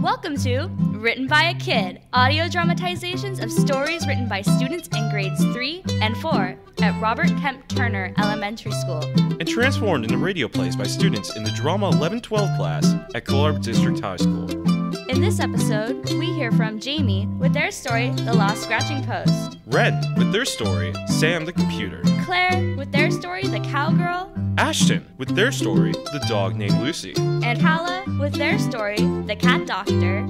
Welcome to Written by a Kid, audio dramatizations of stories written by students in grades 3 and 4 at Robert Kemp Turner Elementary School. And transformed into radio plays by students in the Drama 11-12 class at Harbor District High School. In this episode, we hear from Jamie with their story, The Lost Scratching Post. Red with their story, Sam the Computer. Claire with their story, The Cowgirl. Ashton with their story, The Dog Named Lucy. And Hala with their story, The Cat Doctor.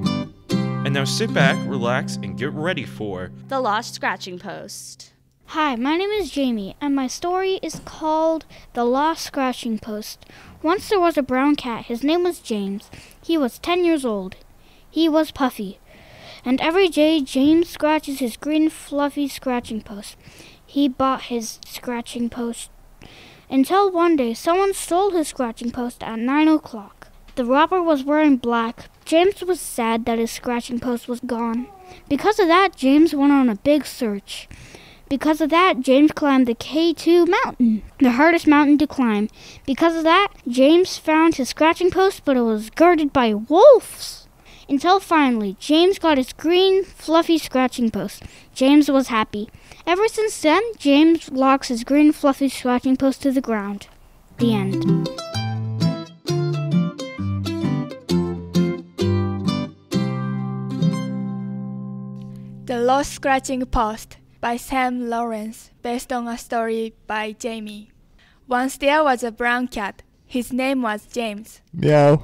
And now sit back, relax, and get ready for The Lost Scratching Post. Hi, my name is Jamie, and my story is called The Lost Scratching Post. Once there was a brown cat. His name was James. He was 10 years old. He was puffy. And every day, James scratches his green fluffy scratching post. He bought his scratching post until one day someone stole his scratching post at 9 o'clock. The robber was wearing black. James was sad that his scratching post was gone. Because of that, James went on a big search. Because of that, James climbed the K2 mountain, the hardest mountain to climb. Because of that, James found his scratching post, but it was guarded by wolves. Until finally, James got his green, fluffy scratching post. James was happy. Ever since then, James locks his green, fluffy scratching post to the ground. The end. The Lost Scratching Post by Sam Lawrence, based on a story by Jamie. Once there was a brown cat. His name was James. Meow.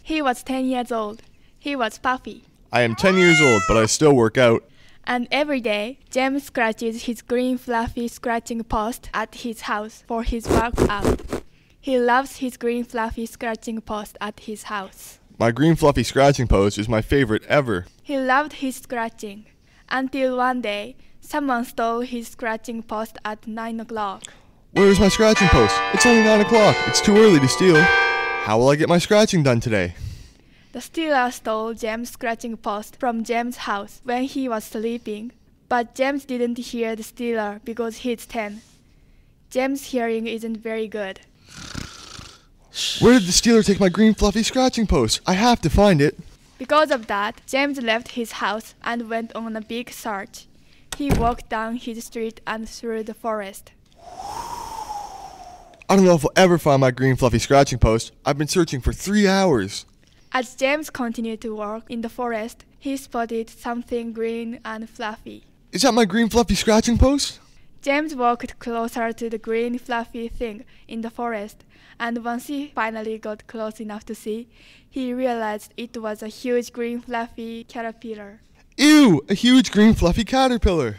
He was 10 years old. He was puffy. I am 10 years old, but I still work out. And every day, James scratches his green fluffy scratching post at his house for his workout. He loves his green fluffy scratching post at his house. My green fluffy scratching post is my favorite ever. He loved his scratching. Until one day, someone stole his scratching post at 9 o'clock. Where is my scratching post? It's only 9 o'clock. It's too early to steal. How will I get my scratching done today? The stealer stole James' scratching post from James' house when he was sleeping. But James didn't hear the stealer because he's 10. James' hearing isn't very good. Where did the stealer take my green fluffy scratching post? I have to find it. Because of that, James left his house and went on a big search. He walked down his street and through the forest. I don't know if I'll ever find my green fluffy scratching post. I've been searching for 3 hours. As James continued to walk in the forest, he spotted something green and fluffy. Is that my green fluffy scratching post? James walked closer to the green fluffy thing in the forest, and once he finally got close enough to see, he realized it was a huge green fluffy caterpillar. Ew! A huge green fluffy caterpillar.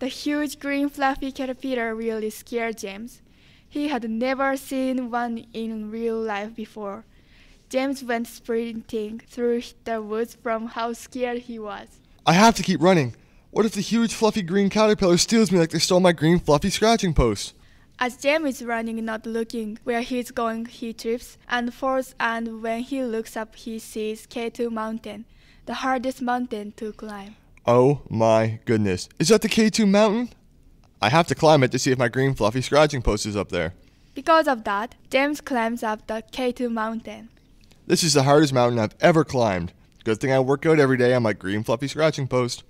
The huge green fluffy caterpillar really scared James. He had never seen one in real life before. James went sprinting through the woods from how scared he was. I have to keep running. What if the huge fluffy green caterpillar steals me like they stole my green fluffy scratching post? As James is running, not looking where he's going, he trips and falls, and when he looks up, he sees K2 mountain, the hardest mountain to climb. Oh my goodness. Is that the K2 mountain? I have to climb it to see if my green fluffy scratching post is up there. Because of that, James climbs up the K2 mountain. This is the hardest mountain I've ever climbed. Good thing I work out every day on my green fluffy scratching post.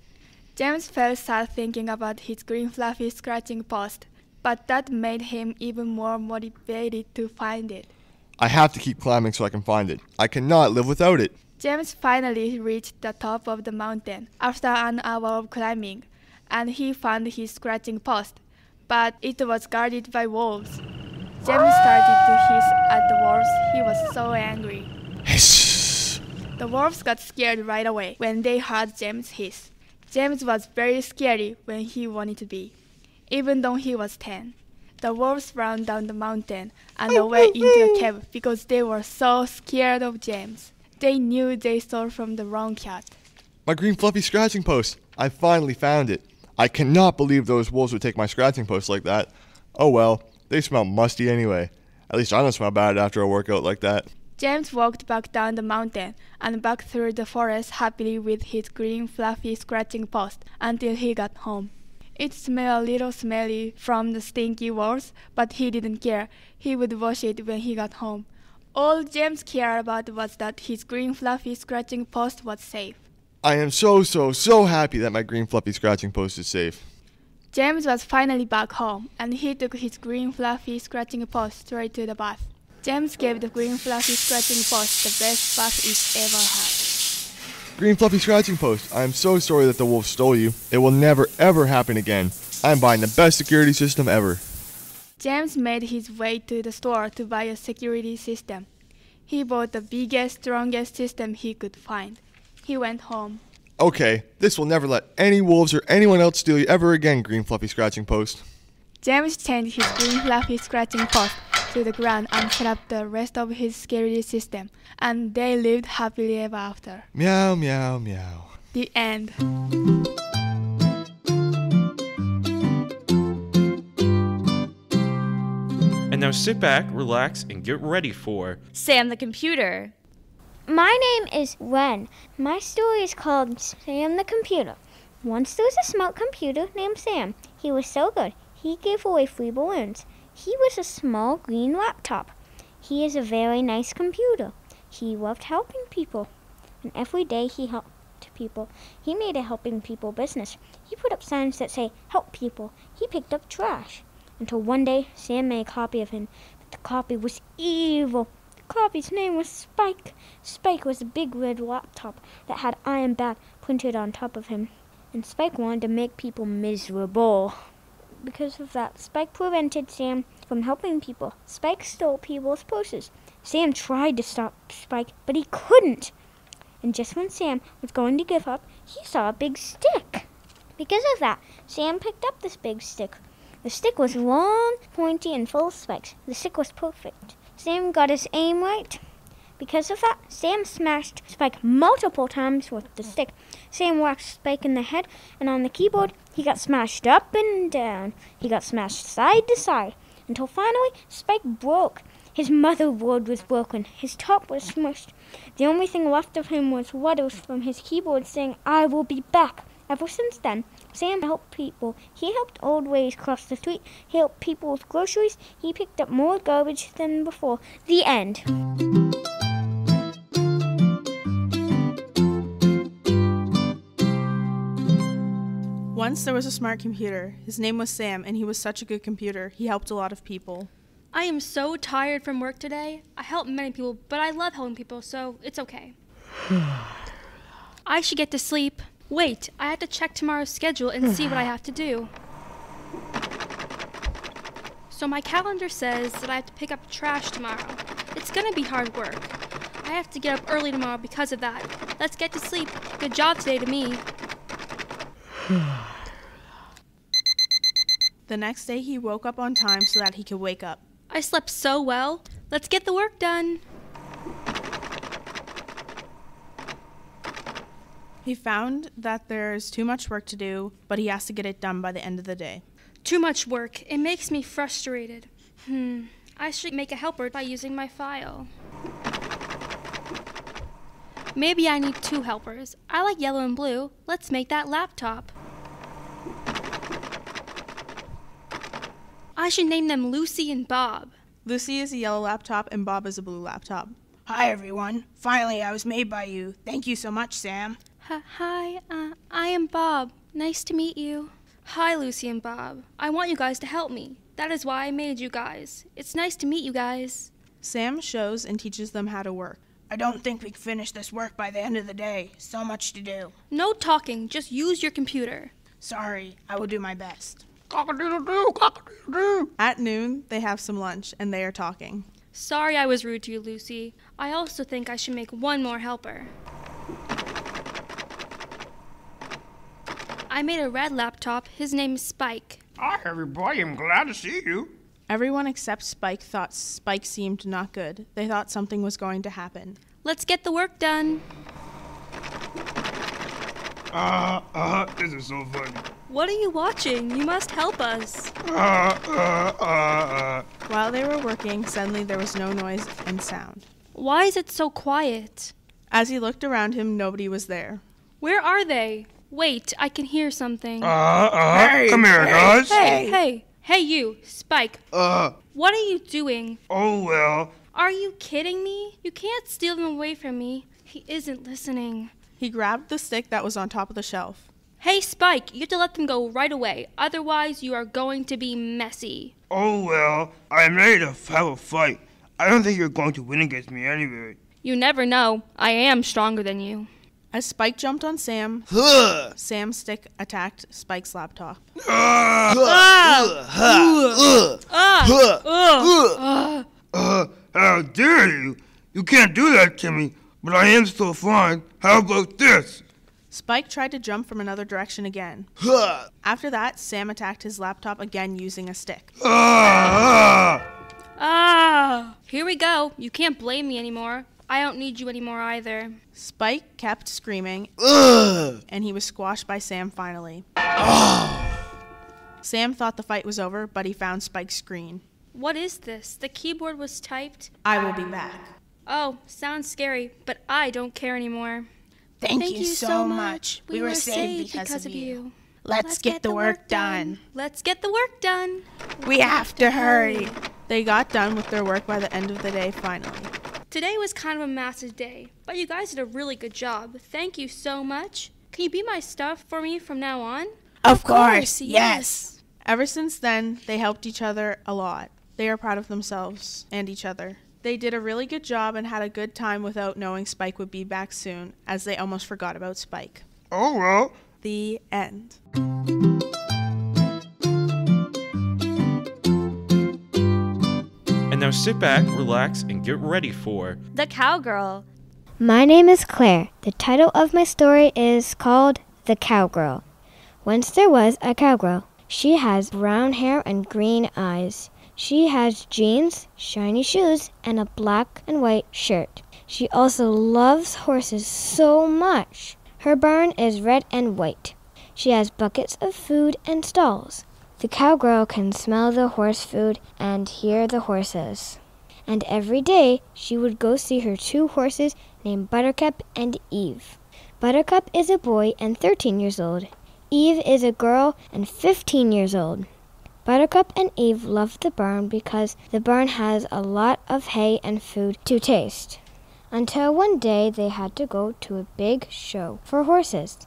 James felt sad thinking about his green fluffy scratching post, but that made him even more motivated to find it. I have to keep climbing so I can find it. I cannot live without it. James finally reached the top of the mountain after an hour of climbing, and he found his scratching post, but it was guarded by wolves. James started to hiss at the wolves. He was so angry. Hiss! The wolves got scared right away when they heard James hiss. James was very scary when he wanted to be, even though he was 10. The wolves ran down the mountain and away into a cave because they were so scared of James. They knew they stole from the wrong cat. My green fluffy scratching post. I finally found it. I cannot believe those wolves would take my scratching post like that. Oh well, they smell musty anyway. At least I don't smell bad after a workout like that. James walked back down the mountain and back through the forest happily with his green fluffy scratching post until he got home. It smelled a little smelly from the stinky wolves, but he didn't care. He would wash it when he got home. All James cared about was that his green fluffy scratching post was safe. I am so happy that my green fluffy scratching post is safe. James was finally back home, and he took his green fluffy scratching post straight to the bath. James gave the green fluffy scratching post the best bath it ever had. Green fluffy scratching post, I am so sorry that the wolf stole you. It will never ever happen again. I am buying the best security system ever. James made his way to the store to buy a security system. He bought the biggest, strongest system he could find. He went home. Okay, this will never let any wolves or anyone else steal you ever again, green fluffy scratching post. James chained his green fluffy scratching post to the ground and set up the rest of his security system, and they lived happily ever after. Meow, meow, meow. The end. And now sit back, relax, and get ready for Sam the Computer. My name is Ren. My story is called Sam the Computer. Once there was a smart computer named Sam. He was so good, he gave away free balloons. He was a small green laptop. He is a very nice computer. He loved helping people. And every day he helped people. He made a helping people business. He put up signs that say, help people. He picked up trash. Until one day, Sam made a copy of him. But the copy was evil. Copy's name was Spike. Spike was a big red laptop that had I am bad printed on top of him. And Spike wanted to make people miserable. Because of that, Spike prevented Sam from helping people. Spike stole people's purses. Sam tried to stop Spike, but he couldn't. And just when Sam was going to give up, he saw a big stick. Because of that, Sam picked up this big stick. The stick was long, pointy, and full of spikes. The stick was perfect. Sam got his aim right. Because of that, Sam smashed Spike multiple times with the stick. Sam whacked Spike in the head, and on the keyboard, he got smashed up and down. He got smashed side to side, until finally, Spike broke. His motherboard was broken. His top was smushed. The only thing left of him was letters from his keyboard saying, I will be back. Ever since then, Sam helped people. He helped old ladies cross the street. He helped people with groceries. He picked up more garbage than before. The end. Once there was a smart computer. His name was Sam, and he was such a good computer. He helped a lot of people. I am so tired from work today. I help many people, but I love helping people, so it's okay. I should get to sleep. Wait, I have to check tomorrow's schedule and see what I have to do. So my calendar says that I have to pick up trash tomorrow. It's gonna be hard work. I have to get up early tomorrow because of that. Let's get to sleep. Good job today to me. The next day he woke up on time so that he could wake up. I slept so well. Let's get the work done. He found that there's too much work to do, but he has to get it done by the end of the day. Too much work. It makes me frustrated. I should make a helper by using my file. Maybe I need 2 helpers. I like yellow and blue. Let's make that laptop. I should name them Lucy and Bob. Lucy is a yellow laptop and Bob is a blue laptop. Hi, everyone. Finally, I was made by you. Thank you so much, Sam. Hi, I am Bob. Nice to meet you. Hi, Lucy and Bob. I want you guys to help me. That is why I made you guys. It's nice to meet you guys. Sam shows and teaches them how to work. I don't think we can finish this work by the end of the day. So much to do. No talking. Just use your computer. Sorry, I will do my best. Cock-a-doodle-doo, cock-a-doodle-doo. At noon, they have some lunch and they are talking. Sorry I was rude to you, Lucy. I also think I should make 1 more helper. I made a red laptop. His name is Spike. Hi, everybody. I'm glad to see you. Everyone except Spike thought Spike seemed not good. They thought something was going to happen. Let's get the work done. This is so funny. What are you watching? You must help us. While they were working, suddenly there was no noise and sound. Why is it so quiet? As he looked around him, nobody was there. Where are they? Wait, I can hear something. Come here, guys. Hey, you, Spike. What are you doing? Oh, well, Are you kidding me? You can't steal them away from me. He isn't listening. He grabbed the stick that was on top of the shelf. Hey, Spike, you have to let them go right away. Otherwise, you are going to be messy. Oh, well, I'm ready to have a fight. I don't think you're going to win against me anyway. You never know. I am stronger than you. As Spike jumped on Sam, Sam's stick attacked Spike's laptop. How dare you? You can't do that to me, but I am still fine. How about this? Spike tried to jump from another direction again. After that, Sam attacked his laptop again using a stick. Here we go. You can't blame me anymore. I don't need you anymore either. Spike kept screaming, and he was squashed by Sam finally. Sam thought the fight was over, but he found Spike's screen. What is this? The keyboard was typed. I will be back. Oh, sounds scary, but I don't care anymore. Thank you so much. We were saved because of you. Let's get the work done. Let's get the work done. We have to hurry. They got done with their work by the end of the day finally. Today was kind of a massive day, but you guys did a really good job. Thank you so much. Can you be my stuff for me from now on? Of course, yes. Ever since then, they helped each other a lot. They are proud of themselves and each other. They did a really good job and had a good time without knowing Spike would be back soon, as they almost forgot about Spike. Oh, well. The end. And now sit back, relax, and get ready for The Cowgirl. My name is Claire. The title of my story is called The Cowgirl. Once there was a cowgirl. She has brown hair and green eyes. She has jeans, shiny shoes, and a black and white shirt. She also loves horses so much. Her barn is red and white. She has buckets of food and stalls. The cowgirl can smell the horse food and hear the horses. And every day she would go see her 2 horses named Buttercup and Eve. Buttercup is a boy and 13 years old. Eve is a girl and 15 years old. Buttercup and Eve love the barn because the barn has a lot of hay and food to taste. Until one day they had to go to a big show for horses.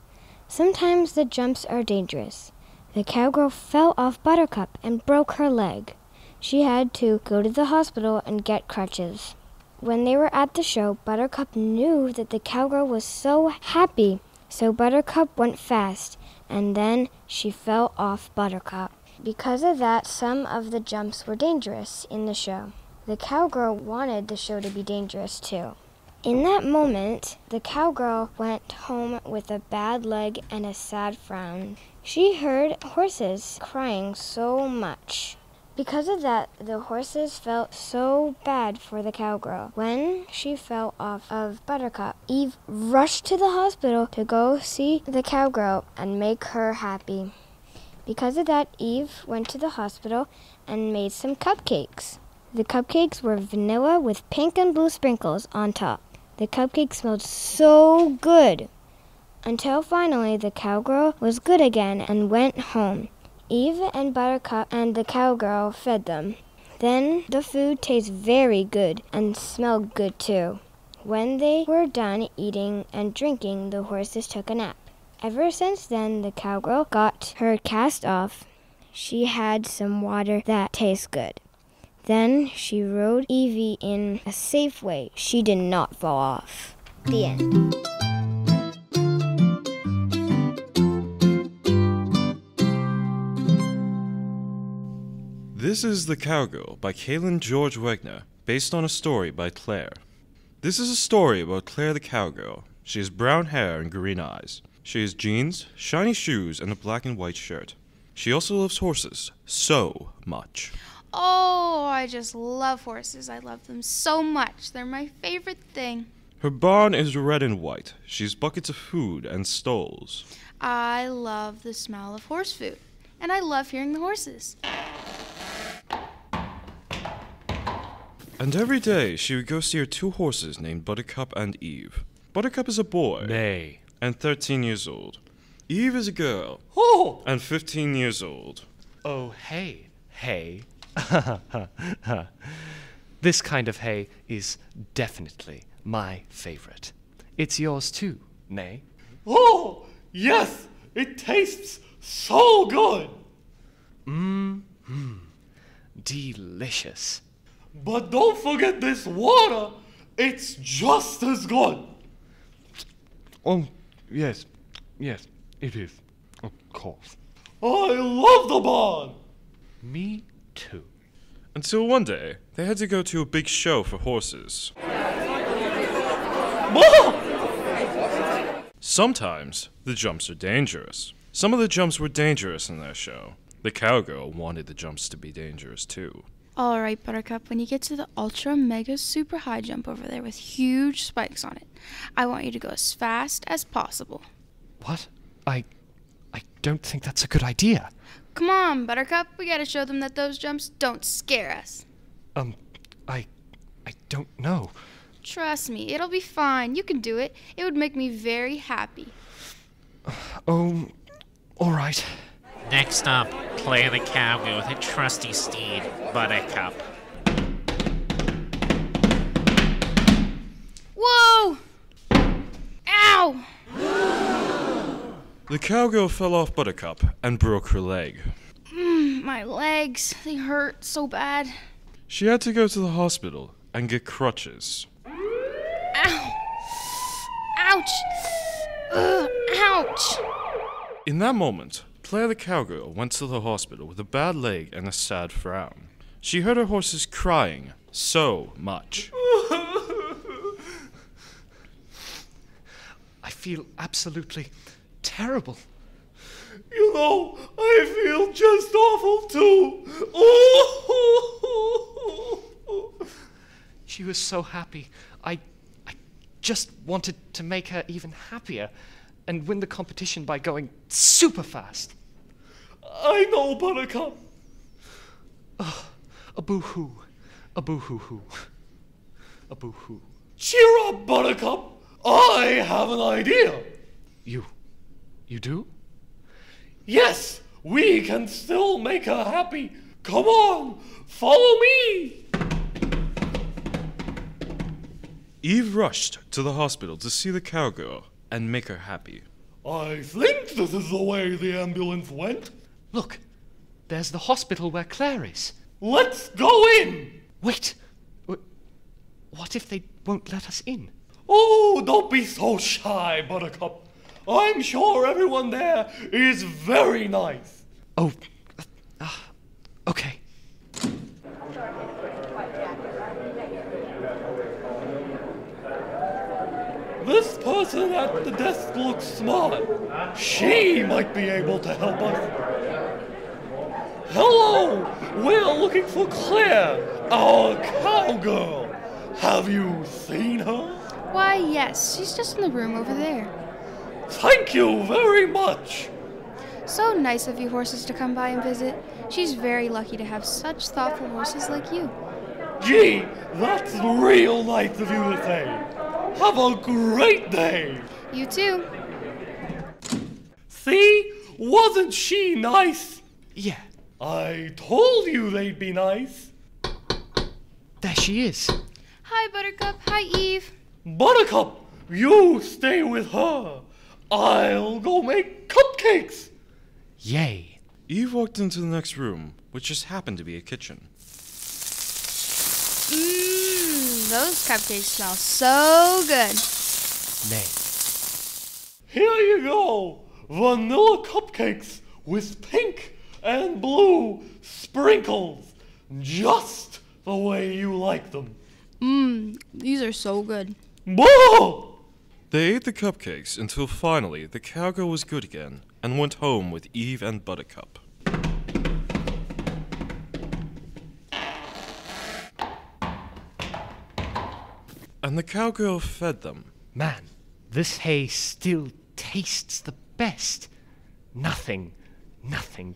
Sometimes the jumps are dangerous. The cowgirl fell off Buttercup and broke her leg. She had to go to the hospital and get crutches. When they were at the show, Buttercup knew that the cowgirl was so happy. So Buttercup went fast, and then she fell off Buttercup. Because of that, some of the jumps were dangerous in the show. The cowgirl wanted the show to be dangerous too. In that moment, the cowgirl went home with a bad leg and a sad frown. She heard horses crying so much. Because of that, the horses felt so bad for the cowgirl. When she fell off of Buttercup, Eve rushed to the hospital to go see the cowgirl and make her happy. Because of that, Eve went to the hospital and made some cupcakes. The cupcakes were vanilla with pink and blue sprinkles on top. The cupcakes smelled so good. Until finally the cowgirl was good again and went home. Eve and Buttercup and the cowgirl fed them. Then the food tasted very good and smelled good too. When they were done eating and drinking, the horses took a nap. Ever since then, the cowgirl got her cast off. She had some water that tastes good. Then she rode Evie in a safe way. She did not fall off. The end. This is The Cowgirl by Kaylin George Wegner, based on a story by Claire. This is a story about Claire the cowgirl. She has brown hair and green eyes. She has jeans, shiny shoes, and a black and white shirt. She also loves horses so much. Oh, I just love horses. I love them so much. They're my favorite thing. Her barn is red and white. She has buckets of food and stalls. I love the smell of horse food. And I love hearing the horses. And every day she would go see her 2 horses named Buttercup and Eve. Buttercup is a boy. Nay. And 13 years old. Eve is a girl. Oh! And 15 years old. Oh, hey. This kind of hay is definitely my favorite. It's yours too, nay? Oh, yes! It tastes so good! Delicious. But don't forget this water! It's just as good! Oh, yes, it is. Of course. I love the barn! Me too. Until one day, they had to go to a big show for horses. Sometimes, the jumps are dangerous. Some of the jumps were dangerous in their show. The Cowgirl wanted the jumps to be dangerous too. Alright, Buttercup, when you get to the ultra mega super high jump over there with huge spikes on it, I want you to go as fast as possible. What? I don't think that's a good idea. Come on, Buttercup, we gotta show them that those jumps don't scare us. I don't know. Trust me, it'll be fine. You can do it. It would make me very happy. Oh, alright. Next up, play the cowgirl with a trusty steed, Buttercup. Whoa! Ow! The Cowgirl fell off Buttercup and broke her leg. My legs, they hurt so bad. She had to go to the hospital and get crutches. Ow! Ouch! Ouch! In that moment, Claire the Cowgirl went to the hospital with a bad leg and a sad frown. She heard her horses crying so much. I feel absolutely terrible. You know, I feel just awful too. Oh! She was so happy. I just wanted to make her even happier and win the competition by going super fast. I know, Buttercup. Oh, a boo-hoo. A boo-hoo-hoo. A boo-hoo. Cheer up, Buttercup. I have an idea. You do? Yes, we can still make her happy. Come on, follow me. Eve rushed to the hospital to see the Cowgirl and make her happy. I think this is the way the ambulance went. Look, there's the hospital where Claire is. Let's go in. Wait, what if they won't let us in? Oh, don't be so shy, Buttercup. I'm sure everyone there is very nice. Oh, okay. This person at the desk looks smart. She might be able to help us. Hello! We're looking for Claire, our cowgirl. Have you seen her? Why, yes, she's just in the room over there. Thank you very much. So nice of you horses to come by and visit. She's very lucky to have such thoughtful horses like you. Gee, that's real nice of you to say. Have a great day. You too. See? Wasn't she nice? Yeah. I told you they'd be nice. There she is. Hi, Buttercup. Hi, Eve. Buttercup, you stay with her. I'll go make cupcakes. Yay. Eve walked into the next room, which just happened to be a kitchen. Those cupcakes smell so good. Nay. Here you go. Vanilla cupcakes with pink and blue sprinkles. Just the way you like them. These are so good. Whoa! They ate the cupcakes until finally the Cowgirl was good again and went home with Eve and Buttercup. And the Cowgirl fed them. Man, this hay still tastes the best. Nothing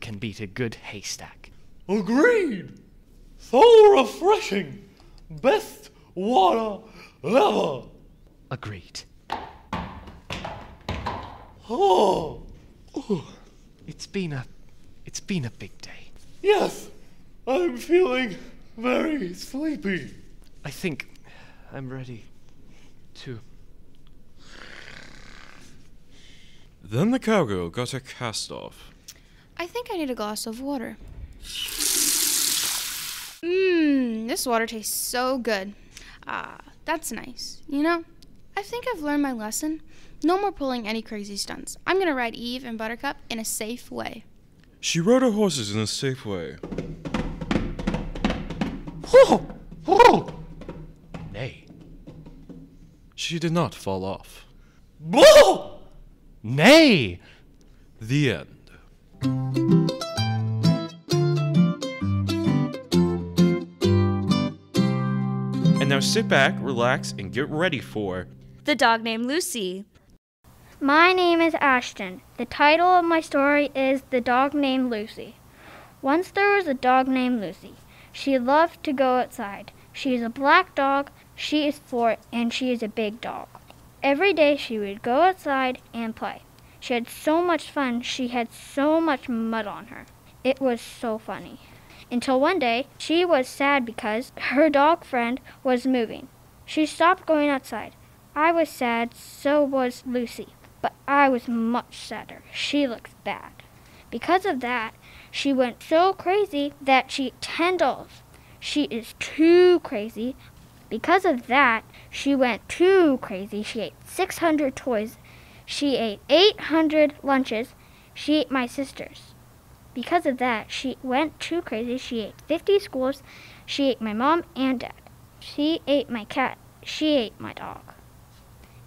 can beat a good haystack. Agreed. So refreshing. Best water ever. Agreed. Oh. It's been a big day. Yes, I'm feeling very sleepy. I think I'm ready to... Then the cowgirl got her cast off. I think I need a glass of water. This water tastes so good. That's nice. You know, I think I've learned my lesson. No more pulling any crazy stunts. I'm gonna ride Eve and Buttercup in a safe way. She rode her horses in a safe way. Oh! Oh! Nay. She did not fall off. Bull! Nay! The end. And now sit back, relax, and get ready for The Dog Named Lucy. My name is Ashton. The title of my story is The Dog Named Lucy. Once there was a dog named Lucy. She loved to go outside. She is a black dog, she is 4, and she is a big dog. Every day she would go outside and play. She had so much fun, she had so much mud on her. It was so funny. Until one day, she was sad because her dog friend was moving. She stopped going outside. I was sad, so was Lucy. But I was much sadder. She looks bad. Because of that, she went so crazy that she ate 10 dolls. She is too crazy. Because of that, she went too crazy. She ate 600 toys. She ate 800 lunches. She ate my sister's. Because of that, she went too crazy. She ate 50 schools. She ate my mom and dad. She ate my cat. She ate my dog.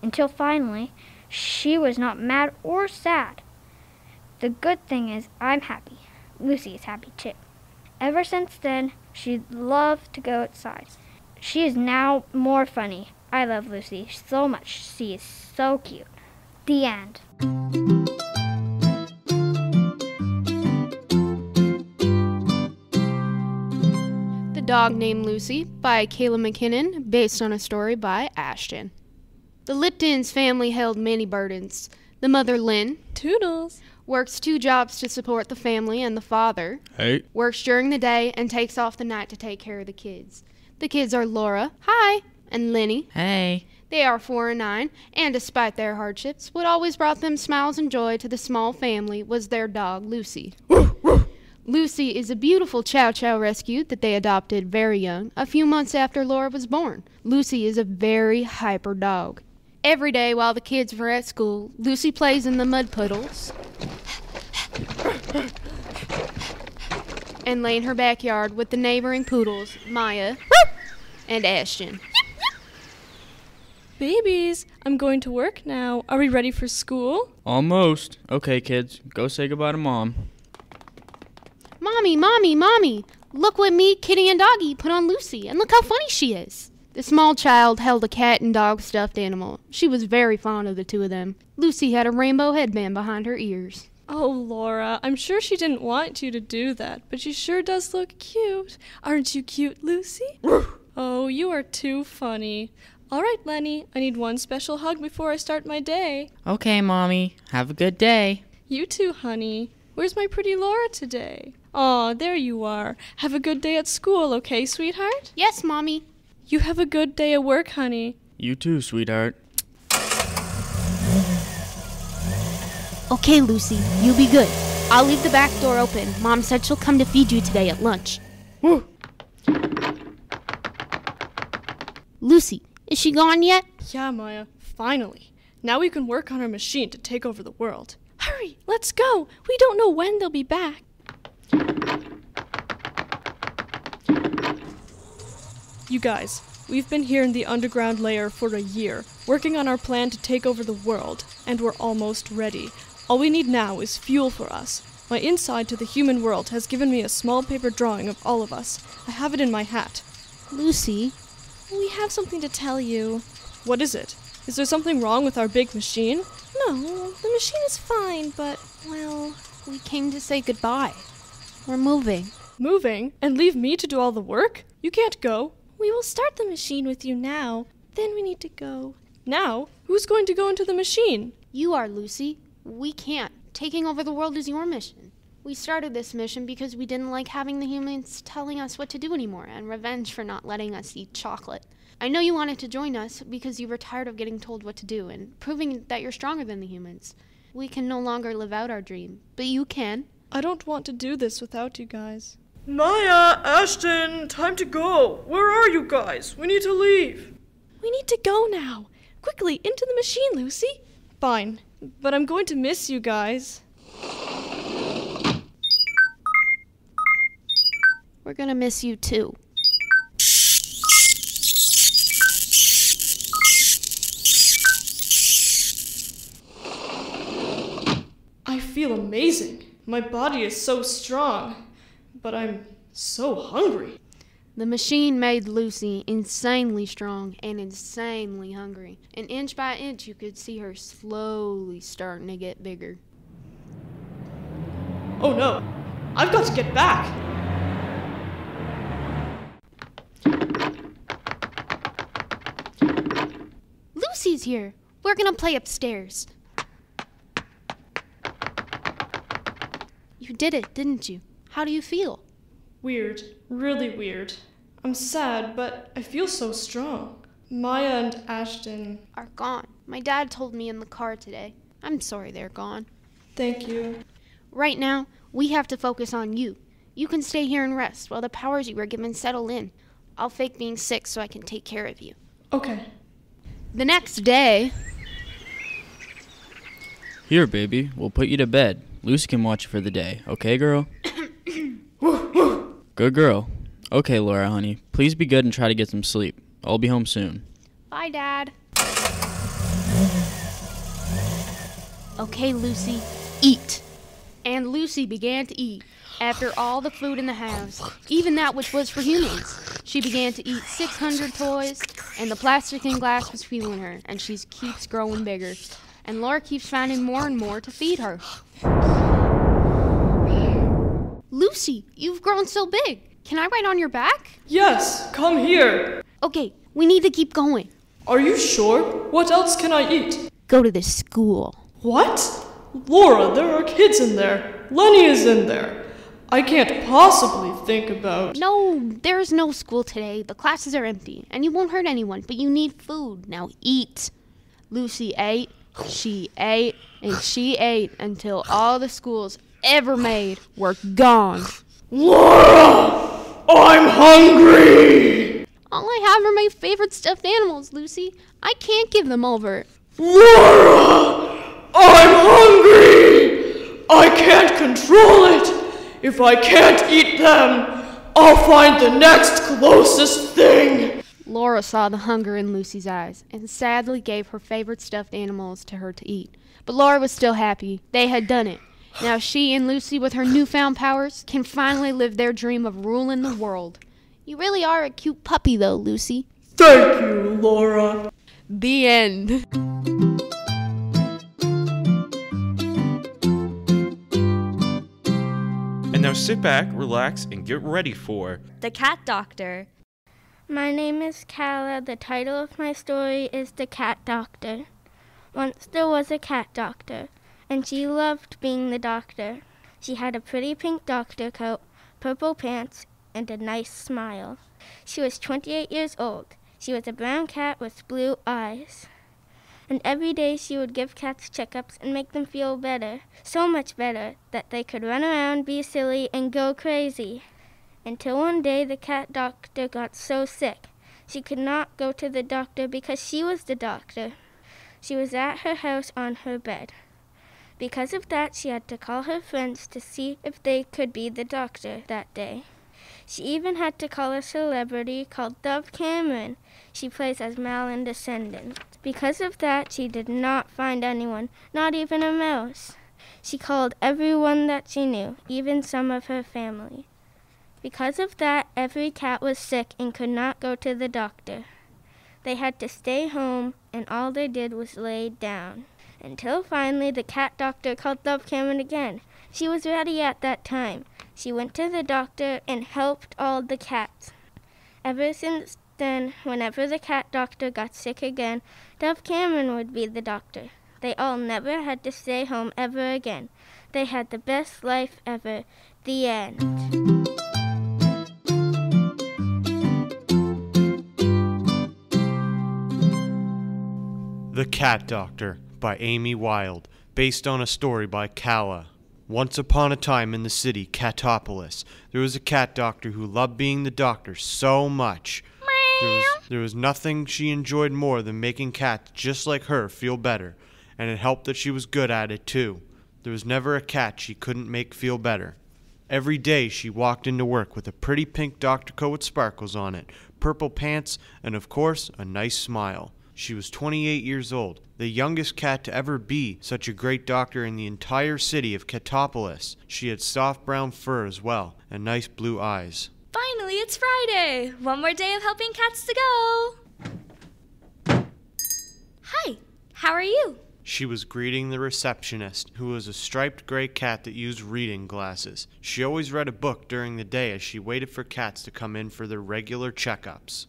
Until finally, she was not mad or sad. The good thing is I'm happy. Lucy is happy too. Ever since then, she loved to go outside. She is now more funny. I love Lucy so much. She is so cute. The end. The Dog Named Lucy by Kayla McKinnon, based on a story by Ashton. The Lipton's family held many burdens. The mother, Lynn, Toodles, works 2 jobs to support the family, and the father, Hey. works during the day and takes off the night to take care of the kids. The kids are Laura, hi, and Lenny. Hey. They are 4 and 9, and despite their hardships, what always brought them smiles and joy to the small family was their dog, Lucy. Lucy is a beautiful Chow Chow rescue that they adopted very young, a few months after Laura was born. Lucy is a very hyper dog. Every day while the kids were at school, Lucy plays in the mud puddles and lay in her backyard with the neighboring poodles, Maya and Ashton. babies, I'm going to work now. Are we ready for school? Almost. Okay, kids, go say goodbye to Mom. Mommy, Mommy, Mommy, look what me, Kitty, and Doggy put on Lucy, and look how funny she is. The small child held a cat and dog stuffed animal. She was very fond of the 2 of them. Lucy had a rainbow headband behind her ears. Oh, Laura, I'm sure she didn't want you to do that, but she sure does look cute. Aren't you cute, Lucy? Oh, you are too funny. All right, Lenny, I need one special hug before I start my day. Okay, Mommy. Have a good day. You too, honey. Where's my pretty Laura today? Aw, there you are. Have a good day at school, okay, sweetheart? Yes, Mommy. You have a good day at work, honey. You too, sweetheart. Okay, Lucy, you be good. I'll leave the back door open. Mom said she'll come to feed you today at lunch. Lucy, is she gone yet? Yeah, Maya, finally. Now we can work on our machine to take over the world. Hurry, let's go. We don't know when they'll be back. You guys, we've been here in the underground layer for a year, working on our plan to take over the world, and we're almost ready. All we need now is fuel for us. My inside to the human world has given me a small paper drawing of all of us. I have it in my hat. Lucy? We have something to tell you. What is it? Is there something wrong with our big machine? No, the machine is fine, but, well... We came to say goodbye. We're moving. Moving? And leave me to do all the work? You can't go. We will start the machine with you now. Then we need to go. Now? Who's going to go into the machine? You are, Lucy. We can't. Taking over the world is your mission. We started this mission because we didn't like having the humans telling us what to do anymore, and revenge for not letting us eat chocolate. I know you wanted to join us because you were tired of getting told what to do and proving that you're stronger than the humans. We can no longer live out our dream, but you can. I don't want to do this without you guys. Maya, Ashton, time to go. Where are you guys? We need to leave. We need to go now. Quickly, into the machine, Lucy. Fine, but I'm going to miss you guys. We're gonna miss you too. I feel amazing. My body is so strong, but I'm so hungry. The machine made Lucy insanely strong and insanely hungry. And inch by inch, you could see her slowly starting to get bigger. Oh no, I've got to get back. Lucy's here. We're gonna play upstairs. You did it, didn't you? How do you feel? Weird, really weird. I'm sad, but I feel so strong. Maya and Ashton are gone. My dad told me in the car today. I'm sorry they're gone. Thank you. Right now, we have to focus on you. You can stay here and rest while the powers you were given settle in. I'll fake being sick so I can take care of you. Okay. The next day... Here, baby, we'll put you to bed. Lucy can watch you for the day. Okay, girl? Good girl. Okay, Laura, honey. Please be good and try to get some sleep. I'll be home soon. Bye, Dad. Okay, Lucy, eat. And Lucy began to eat. After all the food in the house, even that which was for humans, she began to eat 600 toys, and the plastic and glass was fueling her, and she keeps growing bigger. And Laura keeps finding more and more to feed her. Lucy, you've grown so big. Can I ride on your back? Yes, come here. Okay, we need to keep going. Are you sure? What else can I eat? Go to the school. What? Laura, there are kids in there. Lenny is in there. I can't possibly think about... No, there's no school today. The classes are empty, and you won't hurt anyone, but you need food. Now eat. Lucy ate, she ate, and she ate until all the schools ever made were gone. Laura! I'm hungry! All I have are my favorite stuffed animals, Lucy. I can't give them over. Laura! I'm hungry! I can't control it! If I can't eat them, I'll find the next closest thing! Laura saw the hunger in Lucy's eyes and sadly gave her favorite stuffed animals to her to eat. But Laura was still happy. They had done it. Now she and Lucy, with her newfound powers, can finally live their dream of ruling the world. You really are a cute puppy, though, Lucy. Thank you, Laura. The end. And now sit back, relax, and get ready for The Cat Doctor. My name is Kala. The title of my story is The Cat Doctor. Once there was a cat doctor, and she loved being the doctor. She had a pretty pink doctor coat, purple pants, and a nice smile. She was 28 years old. She was a brown cat with blue eyes. And every day she would give cats checkups and make them feel better, so much better that they could run around, be silly, and go crazy. Until one day the cat doctor got so sick. She could not go to the doctor because she was the doctor. She was at her house on her bed. Because of that, she had to call her friends to see if they could be the doctor that day. She even had to call a celebrity called Dove Cameron. She plays as Mal in Descendants. Because of that, she did not find anyone, not even a mouse. She called everyone that she knew, even some of her family. Because of that, every cat was sick and could not go to the doctor. They had to stay home, and all they did was lay down. Until finally the cat doctor called Dove Cameron again. She was ready at that time. She went to the doctor and helped all the cats. Ever since then, whenever the cat doctor got sick again, Dove Cameron would be the doctor. They all never had to stay home ever again. They had the best life ever. The end. The Cat Doctor by Amy Wilde, based on a story by Calla. Once upon a time in the city, Catopolis, there was a cat doctor who loved being the doctor so much. There was nothing she enjoyed more than making cats just like her feel better, and it helped that she was good at it too. There was never a cat she couldn't make feel better. Every day she walked into work with a pretty pink doctor coat with sparkles on it, purple pants, and of course, a nice smile. She was 28 years old, the youngest cat to ever be such a great doctor in the entire city of Catopolis. She had soft brown fur as well, and nice blue eyes. Finally, it's Friday! One more day of helping cats to go! Hi, how are you? She was greeting the receptionist, who was a striped gray cat that used reading glasses. She always read a book during the day as she waited for cats to come in for their regular checkups.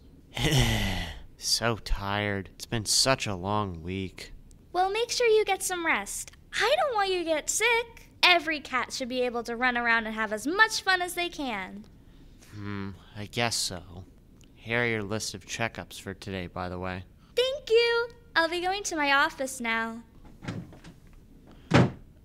So tired. It's been such a long week. Well, make sure you get some rest. I don't want you to get sick. Every cat should be able to run around and have as much fun as they can. I guess so. Here are your list of checkups for today, by the way. Thank you. I'll be going to my office now.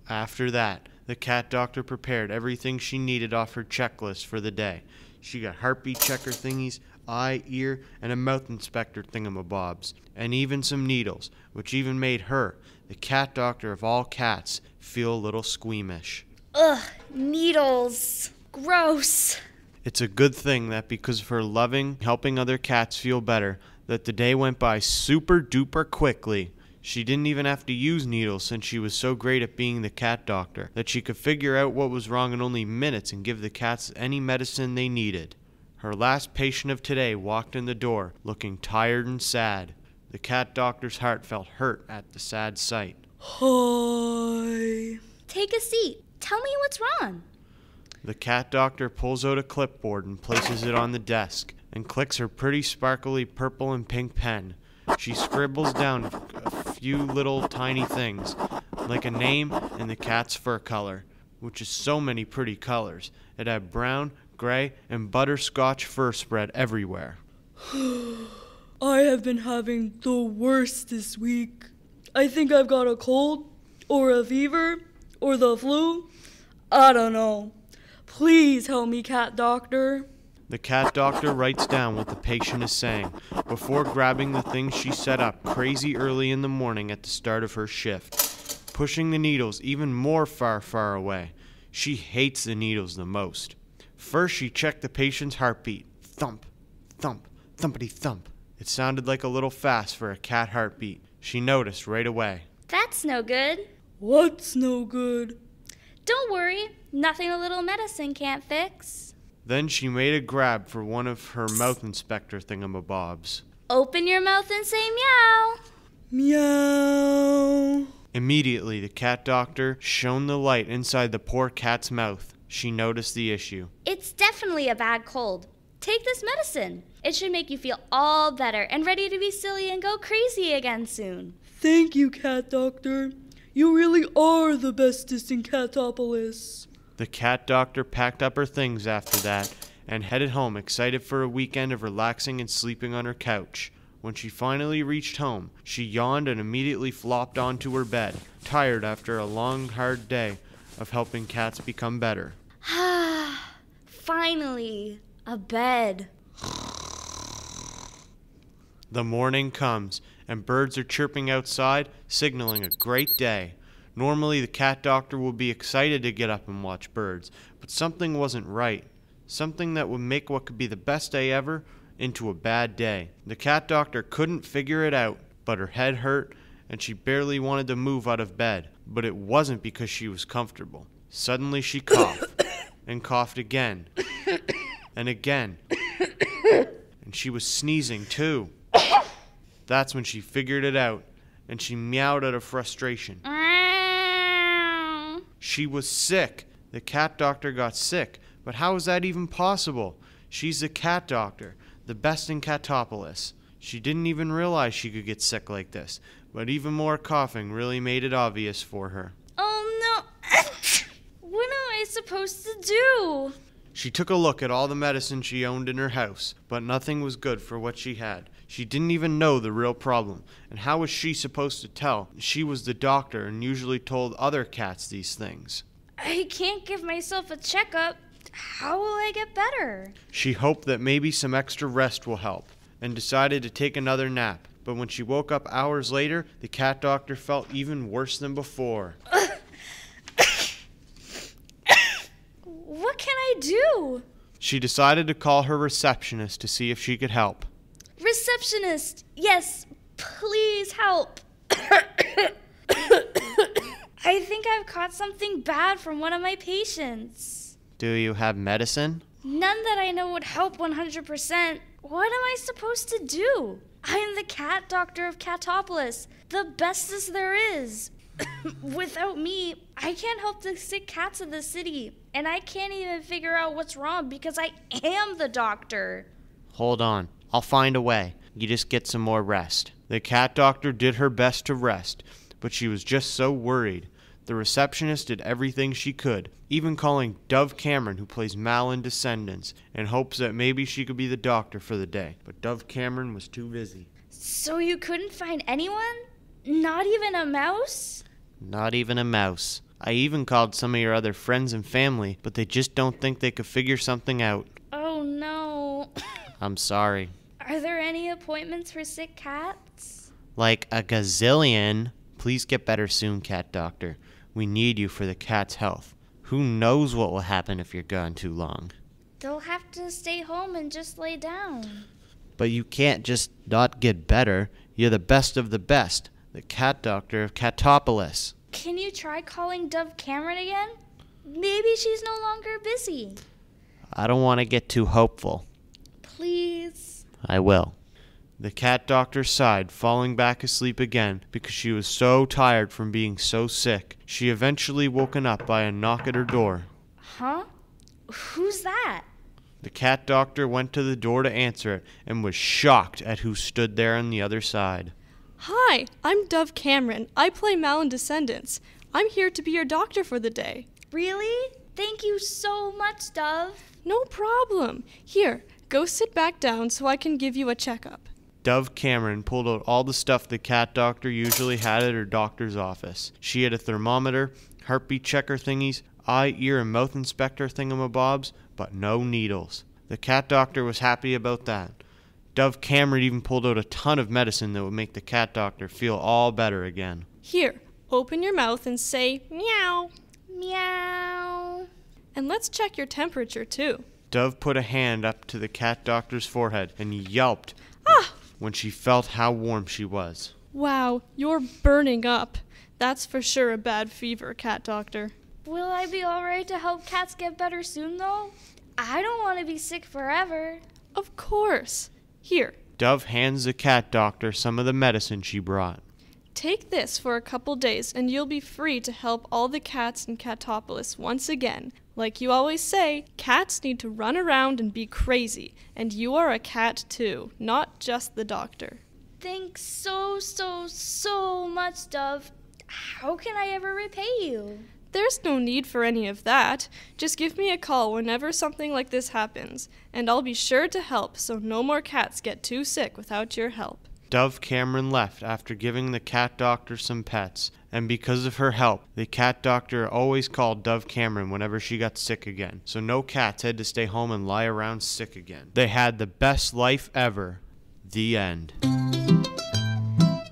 After that, the cat doctor prepared everything she needed off her checklist for the day. She got heartbeat checker thingies, eye, ear, and a mouth inspector thingamabobs, and even some needles, which even made her, the cat doctor of all cats, feel a little squeamish. Ugh, needles. Gross. It's a good thing that because of her loving, helping other cats feel better, that the day went by super duper quickly. She didn't even have to use needles since she was so great at being the cat doctor that she could figure out what was wrong in only minutes and give the cats any medicine they needed. Her last patient of today walked in the door, looking tired and sad. The cat doctor's heart felt hurt at the sad sight. Hi. Take a seat. Tell me what's wrong. The cat doctor pulls out a clipboard and places it on the desk and clicks her pretty sparkly purple and pink pen. She scribbles down a few little tiny things, like a name and the cat's fur color, which is so many pretty colors. It had brown, gray, and butterscotch fur spread everywhere. I have been having the worst this week. I think I've got a cold, or a fever, or the flu. I don't know. Please help me, cat doctor. The cat doctor writes down what the patient is saying before grabbing the things she set up crazy early in the morning at the start of her shift, pushing the needles even more far away. She hates the needles the most. First, she checked the patient's heartbeat. Thump, thump, thumpity thump. It sounded like a little fast for a cat heartbeat. She noticed right away. That's no good. What's no good? Don't worry. Nothing a little medicine can't fix. Then she made a grab for one of her mouth inspector thingamabobs. Open your mouth and say meow. Meow. Immediately, the cat doctor shone the light inside the poor cat's mouth. She noticed the issue. It's definitely a bad cold. Take this medicine. It should make you feel all better and ready to be silly and go crazy again soon. Thank you, cat doctor. You really are the bestest in Catopolis. The cat doctor packed up her things after that and headed home, excited for a weekend of relaxing and sleeping on her couch. When she finally reached home, she yawned and immediately flopped onto her bed, tired after a long, hard day of helping cats become better. Finally, a bed. The morning comes, and birds are chirping outside, signaling a great day. Normally, the cat doctor would be excited to get up and watch birds, but something wasn't right. Something that would make what could be the best day ever into a bad day. The cat doctor couldn't figure it out, but her head hurt, and she barely wanted to move out of bed. But it wasn't because she was comfortable. Suddenly she coughed, and coughed again, and again, and she was sneezing too. That's when she figured it out, and she meowed out of frustration. She was sick. The cat doctor got sick. But how is that even possible? She's the cat doctor, the best in Catopolis. She didn't even realize she could get sick like this, but even more coughing really made it obvious for her. Oh no! supposed to do? She took a look at all the medicine she owned in her house, but nothing was good for what she had. She didn't even know the real problem, and how was she supposed to tell? She was the doctor and usually told other cats these things. I can't give myself a checkup. How will I get better? She hoped that maybe some extra rest will help, and decided to take another nap. But when she woke up hours later, the cat doctor felt even worse than before. What can I do? She decided to call her receptionist to see if she could help. Receptionist, yes, please help. I think I've caught something bad from one of my patients. Do you have medicine? None that I know would help 100%. What am I supposed to do? I'm the cat doctor of Catopolis, the bestest there is. Without me, I can't help the sick cats of the city, and I can't even figure out what's wrong because I am the doctor. Hold on, I'll find a way. You just get some more rest. The cat doctor did her best to rest, but she was just so worried. The receptionist did everything she could, even calling Dove Cameron, who plays Mal in Descendants, in hopes that maybe she could be the doctor for the day. But Dove Cameron was too busy. So you couldn't find anyone? Not even a mouse? Not even a mouse. I even called some of your other friends and family, but they just don't think they could figure something out. Oh no. I'm sorry. Are there any appointments for sick cats? Like a gazillion. Please get better soon, cat doctor. We need you for the cat's health. Who knows what will happen if you're gone too long? They'll have to stay home and just lay down. But you can't just not get better. You're the best of the best. The cat doctor of Catopolis. Can you try calling Dove Cameron again? Maybe she's no longer busy. I don't want to get too hopeful. Please. I will. The cat doctor sighed, falling back asleep again because she was so tired from being so sick. She eventually woken up by a knock at her door. Huh? Who's that? The cat doctor went to the door to answer it and was shocked at who stood there on the other side. Hi, I'm Dove Cameron. I play Mal in Descendants. I'm here to be your doctor for the day. Really? Thank you so much, Dove. No problem. Here, go sit back down so I can give you a checkup. Dove Cameron pulled out all the stuff the cat doctor usually had at her doctor's office. She had a thermometer, heartbeat checker thingies, eye, ear, and mouth inspector thingamabobs, but no needles. The cat doctor was happy about that. Dove Cameron even pulled out a ton of medicine that would make the cat doctor feel all better again. Here, open your mouth and say meow. Meow. And let's check your temperature too. Dove put a hand up to the cat doctor's forehead and yelped when she felt how warm she was. Wow, you're burning up. That's for sure a bad fever, cat doctor. Will I be alright to help cats get better soon though? I don't want to be sick forever. Of course. Here. Dove hands the cat doctor some of the medicine she brought. Take this for a couple days and you'll be free to help all the cats in Catopolis once again. Like you always say, cats need to run around and be crazy, and you are a cat too, not just the doctor. Thanks so much, Dove. How can I ever repay you? There's no need for any of that. Just give me a call whenever something like this happens, and I'll be sure to help so no more cats get too sick without your help. Dove Cameron left after giving the cat doctor some pets, and because of her help, the cat doctor always called Dove Cameron whenever she got sick again, so no cats had to stay home and lie around sick again. They had the best life ever. The end.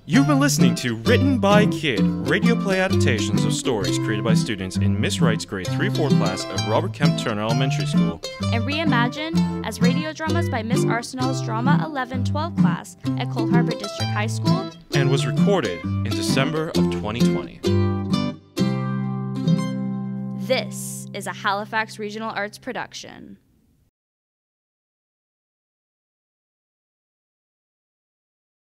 You've been listening to Written by Kid, radio play adaptations of stories created by students in Miss Wright's grade 3-4 class at Robert Kemp Turner Elementary School. And reimagined as radio dramas by Miss Arsenault's Drama 11-12 class at Harbour District High School. And was recorded in December of 2020. This is a Halifax Regional Arts production.